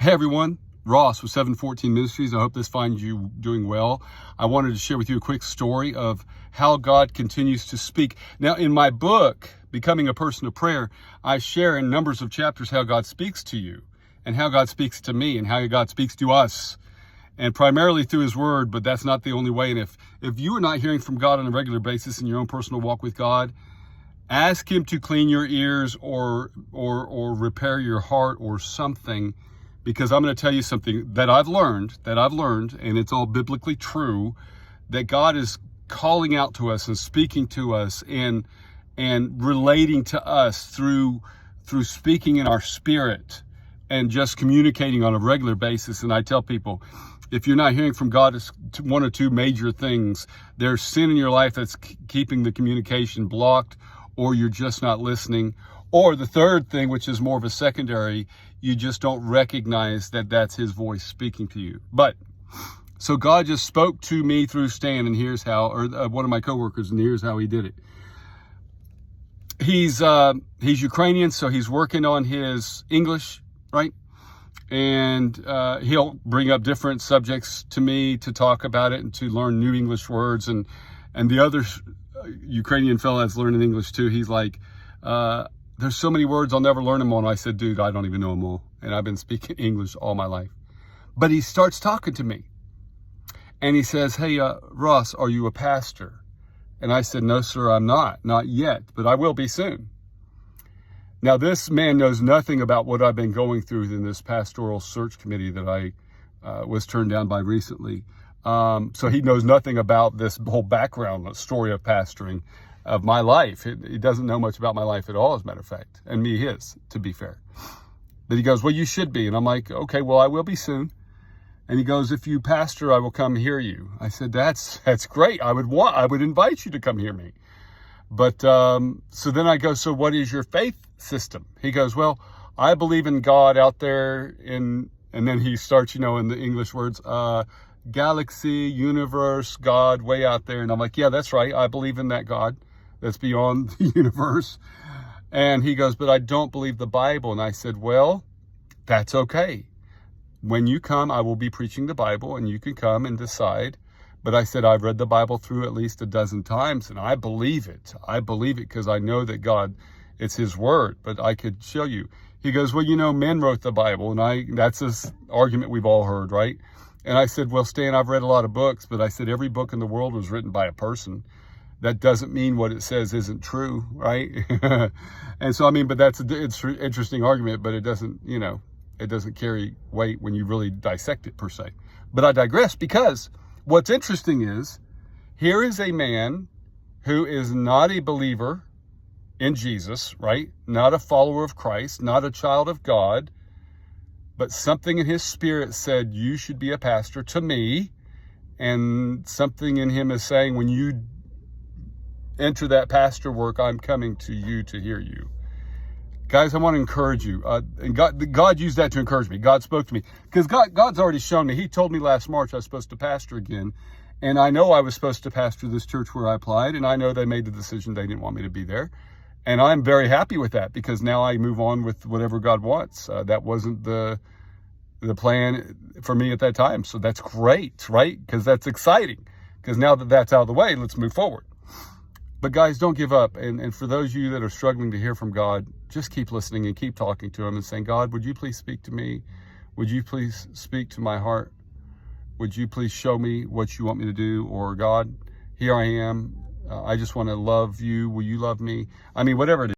Hey everyone, Ross with 714 Ministries. I hope this finds you doing well. I wanted to share with you a quick story of how God continues to speak. Now, in my book, Becoming a Person of Prayer, I share in numbers of chapters how God speaks to you and how God speaks to me and how God speaks to us, and primarily through His Word, but that's not the only way. And if you are not hearing from God on a regular basis in your own personal walk with God, ask Him to clean your ears or repair your heart or something. Because I'm going to tell you something that I've learned, and it's all biblically true, that God is calling out to us and speaking to us and relating to us through speaking in our spirit and just communicating on a regular basis. And I tell people, if you're not hearing from God, it's one or two major things. There's sin in your life that's keeping the communication blocked, or you're just not listening. Or the third thing, which is more of a secondary, you just don't recognize that that's His voice speaking to you. But, so God just spoke to me through Stan, and here's how, or one of my coworkers, and here's how he did it. He's Ukrainian, so he's working on his English, right? And he'll bring up different subjects to me to talk about it and to learn new English words. And the other Ukrainian fella that's learning English too, he's like, there's so many words, I'll never learn them all. And I said, dude, I don't even know them all. And I've been speaking English all my life. But he starts talking to me. And he says, hey, Ross, are you a pastor? And I said, no, sir, I'm not. Not yet, but I will be soon. Now, this man knows nothing about what I've been going through in this pastoral search committee that I was turned down by recently. So he knows nothing about this whole background story of pastoring, of my life. He doesn't know much about my life at all, as a matter of fact, and me his, to be fair. But he goes, well, you should be. And I'm like, okay, well, I will be soon. And he goes, if you pastor, I will come hear you. I said, that's great. I would invite you to come hear me. But, so then I go, so what is your faith system? He goes, well, I believe in God out there and then he starts, in the English words, galaxy, universe, God, way out there. And I'm like, yeah, that's right. I believe in that God that's beyond the universe. And he goes, but I don't believe the Bible. And I said, well, that's okay. When you come, I will be preaching the Bible and you can come and decide. But I said, I've read the Bible through at least a dozen times and I believe it. I believe it because I know that God, it's His Word, but I could show you. He goes, well, men wrote the Bible. And that's this argument we've all heard, right? And I said, well, Stan, I've read a lot of books, but I said, every book in the world was written by a person. That doesn't mean what it says isn't true, right? And so, but it's an interesting argument, but it doesn't, it doesn't carry weight when you really dissect it per se. But I digress, because what's interesting is, here is a man who is not a believer in Jesus, right? Not a follower of Christ, not a child of God, but something in his spirit said, you should be a pastor to me. And something in him is saying, when you enter that pastor work, I'm coming to you to hear you. Guys, I want to encourage you. And God used that to encourage me. God spoke to me. Because God's already shown me. He told me last March I was supposed to pastor again. And I know I was supposed to pastor this church where I applied. And I know they made the decision they didn't want me to be there. And I'm very happy with that, because now I move on with whatever God wants. That wasn't the plan for me at that time. So that's great, right? Because that's exciting. Because now that that's out of the way, let's move forward. But guys, don't give up. And for those of you that are struggling to hear from God, just keep listening and keep talking to Him and saying, God, would you please speak to me? Would you please speak to my heart? Would you please show me what you want me to do? Or God, here I am. I just want to love you. Will you love me? Whatever it is.